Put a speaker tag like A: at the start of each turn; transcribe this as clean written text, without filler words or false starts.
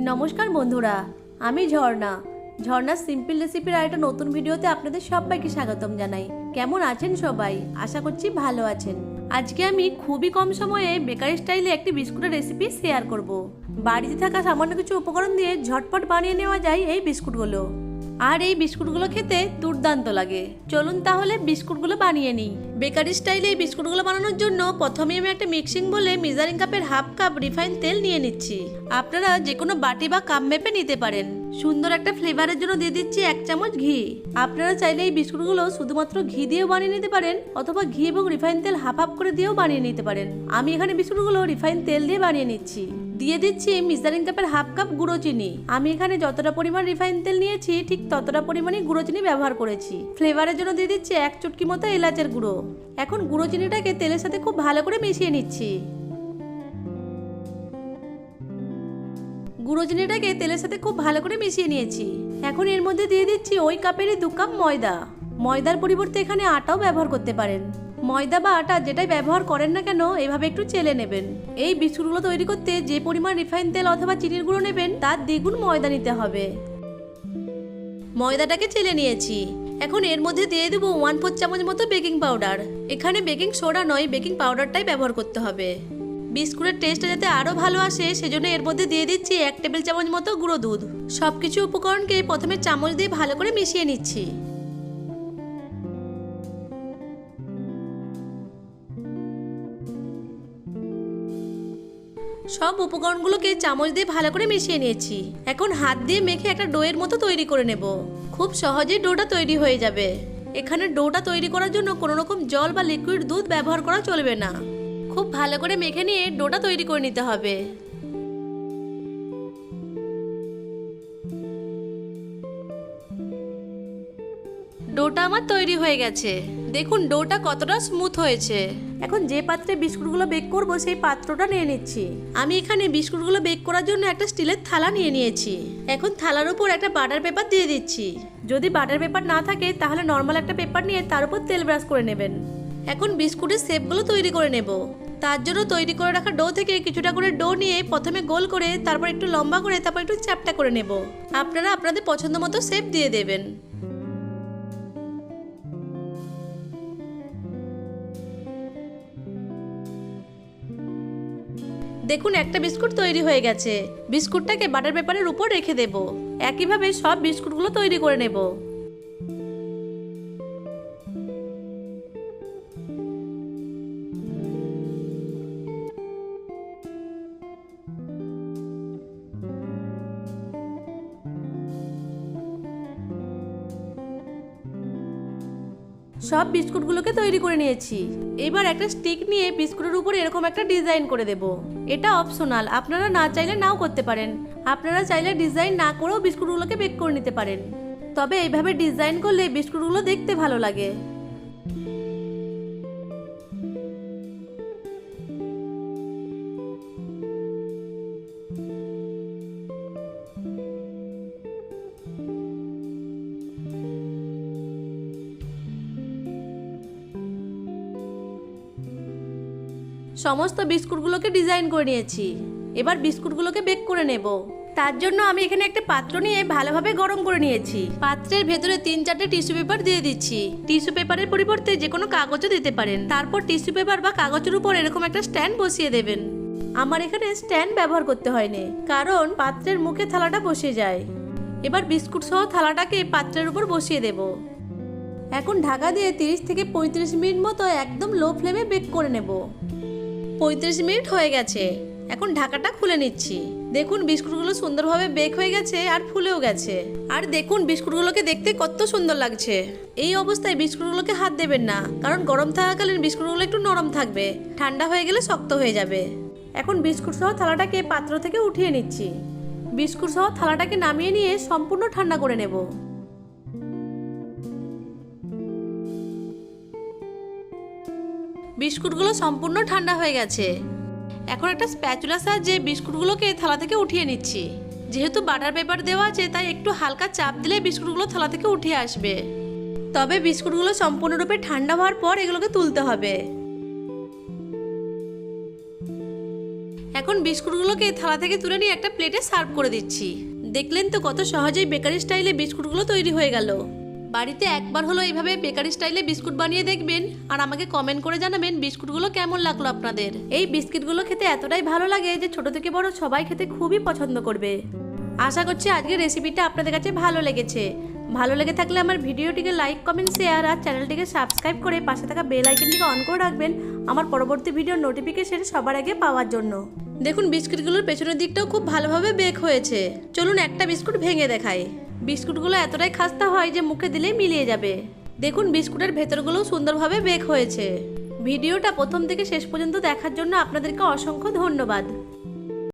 A: নমস্কার বন্ধুরা, আমি ঝর্ণা। ঝর্ণার সিম্পল রেসিপির আরেকটা নতুন ভিডিওতে আপনাদের সবাইকে স্বাগতম জানাই। কেমন আছেন সবাই? আশা করছি ভালো আছেন। আজকে আমি খুবই কম সময়ে বেকারি স্টাইলে একটি বিস্কুটের রেসিপি শেয়ার করব। বাড়িতে থাকা সামান্য কিছু উপকরণ দিয়ে ঝটপট বানিয়ে নেওয়া যায় এই বিস্কুটগুলো। আর এই বিস্কুটগুলো খেতে দুর্দান্ত লাগে। চলুন তাহলে বিস্কুটগুলো বানিয়ে নিই। বেকারি স্টাইলে এই বিস্কুটগুলো বানানোর জন্য প্রথমে আমি একটা মিক্সিং বলে মেজারিং কাপের হাফ কাপ রিফাইন তেল নিয়ে নিচ্ছি। আপনারা যে কোনো বাটি বা কাপ মেপে নিতে পারেন। সুন্দর একটা ফ্লেভারের জন্য দিয়ে দিচ্ছি 1 চামচ ঘি। আপনারা চাইলে এই বিস্কুটগুলো শুধুমাত্র ঘি দিয়েও বানিয়ে নিতে পারেন, অথবা ঘি এবং রিফাইন তেল হাফ হাফ করে দিয়েও বানিয়ে নিতে পারেন। আমি এখানে বিস্কুটগুলো রিফাইন তেল দিয়ে বানিয়ে নিচ্ছি। দিয়ে দিচ্ছি মেজারিং কাপের হাফ কাপ গুঁড়ো চিনি। আমি এখানে যতটা পরিমাণ রিফাইন তেল নিয়েছি ঠিক ততটা পরিমাণে গুঁড়ো চিনি ব্যবহার করেছি। ফ্লেভারের জন্য দিয়ে দিচ্ছি 1 চুটকি মতো এলাচের গুঁড়ো। এখন গুঁড়ো চিনিটাকে তেলের সাথে খুব ভালো করে মিশিয়ে নিচ্ছি। গুঁড়ো চিনিটাকে তেলের সাথে খুব ভালো করে মিশিয়ে নিয়েছি। এখন এর মধ্যে দিয়ে দিচ্ছি ওই কাপেরই 2 কাপ ময়দা। ময়দার পরিবর্তে এখানে আটাও ব্যবহার করতে পারেন। ময়দা বা আটা যেটাই ব্যবহার করেন না কেন এভাবে একটু চেলে নেবেন। এই বিস্কুটগুলো তৈরি করতে যে পরিমাণ রিফাইন তেল অথবা চিনির গুঁড়ো নেবেন তার দ্বিগুণ ময়দা নিতে হবে। ময়দাটাকে চেলে নিয়েছি। এখন এর মধ্যে দিয়ে দেবো 1/4 চামচ মতো বেকিং পাউডার। এখানে বেকিং সোডা নয়, বেকিং পাউডারটাই ব্যবহার করতে হবে। বিস্কুটের টেস্টটা যাতে আরও ভালো আসে সেজন্য এর মধ্যে দিয়ে দিচ্ছি 1 টেবিল চামচ মতো গুঁড়ো দুধ। সবকিছু উপকরণকে প্রথমে চামচ দিয়ে ভালো করে মিশিয়ে নিচ্ছি। সব উপকরণগুলোকে চামচ দিয়ে ভালো করে মিশিয়ে নিয়েছি। এখন হাত দিয়ে মেখে একটা ডোয়ের মতো তৈরি করে নেব। খুব সহজেই ডোটা তৈরি হয়ে যাবে। এখানে ডোটা তৈরি করার জন্য কোনো রকম জল বা লিকুইড দুধ ব্যবহার করা চলবে না। খুব ভালো করে মেখে নিয়ে ডোটা তৈরি করে নিতে হবে। ডোটা আমার তৈরি হয়ে গেছে। দেখুন ডোটা কতটা স্মুথ হয়েছে। এখন যে পাত্রে বিস্কুটগুলো বেক করব সেই পাত্রটা নিয়ে নিচ্ছি। আমি এখানে বিস্কুটগুলো বেক করার জন্য একটা স্টিলের থালা নিয়ে নিয়েছি। এখন থালার উপর একটা বাটার পেপার দিয়ে দিচ্ছি। যদি বাটার পেপার না থাকে তাহলে নর্মাল একটা পেপার নিয়ে তার উপর তেল ব্রাশ করে নেবেন। এখন বিস্কুটের শেপগুলো তৈরি করে নেব। তার জন্য তৈরি করে রাখা ডো থেকে কিছুটা করে ডো নিয়ে প্রথমে গোল করে, তারপর একটু লম্বা করে, তারপর একটু চ্যাপ্টা করে নেব। আপনারা আপনাদের পছন্দ মতো শেপ দিয়ে দেবেন। দেখুন একটা বিস্কুট তৈরি হয়ে গেছে। বিস্কুটটাকে বাটার পেপারের উপর রেখে দেব। একইভাবে সব বিস্কুটগুলো তৈরি করে নেব। সব বিস্কুটগুলোকে তৈরি করে নিয়েছি। এবার একটা স্টিক নিয়ে বিস্কুটের উপর এরকম একটা ডিজাইন করে দেব। এটা অপশনাল, আপনারা না চাইলে নাও করতে পারেন। আপনারা চাইলে ডিজাইন না করেও বিস্কুটগুলোকে বেক করে নিতে পারেন। তবে এইভাবে ডিজাইন করলে বিস্কুটগুলো দেখতে ভালো লাগে। সমস্ত বিস্কুটগুলোকে ডিজাইন করে নিয়েছি। এবার বিস্কুটগুলোকে বেক করে নেব। তার জন্য আমি এখানে একটা পাত্র নিয়ে ভালোভাবে গরম করে নিয়েছি। পাত্রের ভেতরে 3-4টে টিস্যু পেপার দিয়ে দিচ্ছি। টিস্যু পেপারের পরিবর্তে যে কোনো কাগজও দিতে পারেন। তারপর টিস্যু পেপার বা কাগজের উপর এরকম একটা স্ট্যান্ড বসিয়ে দেবেন। আমার এখানে স্ট্যান্ড ব্যবহার করতে হয়নি, কারণ পাত্রের মুখে থালাটা বসে যায়। এবার বিস্কুট সহ থালাটাকে পাত্রের উপর বসিয়ে দেব। এখন ঢাকা দিয়ে 30 থেকে 35 মিনিট মতো একদম লো ফ্লেমে বেক করে নেব। 35 মিনিট হয়ে গেছে। এখন ঢাকাটা খুলে নিচ্ছি। দেখুন বিস্কুটগুলো সুন্দরভাবে বেক হয়ে গেছে আর ফুলেও গেছে। আর দেখুন বিস্কুটগুলোকে দেখতে কত সুন্দর লাগছে। এই অবস্থায় বিস্কুটগুলোকে হাত দেবেন না, কারণ গরম থাকাকালীন বিস্কুটগুলো একটু নরম থাকবে, ঠান্ডা হয়ে গেলে শক্ত হয়ে যাবে। এখন বিস্কুট সহ থালাটাকে পাত্র থেকে উঠিয়ে নিচ্ছি। বিস্কুট সহ থালাটাকে নামিয়ে নিয়ে সম্পূর্ণ ঠান্ডা করে নেব। বিস্কুটগুলো সম্পূর্ণ ঠান্ডা হয়ে গেছে। এখন একটা স্প্যাচুলার সাহায্যে বিস্কুটগুলোকে থালা থেকে উঠিয়ে নিচ্ছি। যেহেতু বাটার পেপার দেওয়া আছে তাই একটু হালকা চাপ দিলে বিস্কুটগুলো থালা থেকে উঠে আসবে। তবে বিস্কুটগুলো সম্পূর্ণরূপে ঠান্ডা হওয়ার পর এগুলোকে তুলতে হবে। এখন বিস্কুটগুলোকে থালা থেকে তুলে নিয়ে একটা প্লেটে সার্ভ করে দিচ্ছি। দেখলেন তো কত সহজেই বেকারি স্টাইলে বিস্কুটগুলো তৈরি হয়ে গেল। বাড়িতে একবার হলো এইভাবে বেকারি স্টাইলে বিস্কুট বানিয়ে দেখবেন আর আমাকে কমেন্ট করে জানাবেন বিস্কুটগুলো কেমন লাগলো আপনাদের। এই বিস্কিটগুলো খেতে এতটাই ভালো লাগে যে ছোট থেকে বড় সবাই খেতে খুবই পছন্দ করবে। আশা করছি আজকের রেসিপিটা আপনাদের কাছে ভালো লেগেছে। ভালো লেগে থাকলে আমার ভিডিওটিকে লাইক, কমেন্ট, শেয়ার আর চ্যানেলটিকে সাবস্ক্রাইব করে পাশে থাকা বেল আইকনটিকে অন করে রাখবেন আমার পরবর্তী ভিডিওর নোটিফিকেশন সবার আগে পাওয়ার জন্য। দেখুন বিস্কুটগুলোর পেছনের দিকটাও খুব ভালোভাবে বেক হয়েছে। চলুন একটা বিস্কুট ভেঙে দেখাই। বিস্কুটগুলো এতটাই খাস্তা হয় যে মুখে দিলেই মিলিয়ে যাবে। দেখুন বিস্কুটের ভেতরগুলোও সুন্দরভাবে বেক হয়েছে। ভিডিওটা প্রথম থেকে শেষ পর্যন্ত দেখার জন্য আপনাদেরকে অসংখ্য ধন্যবাদ।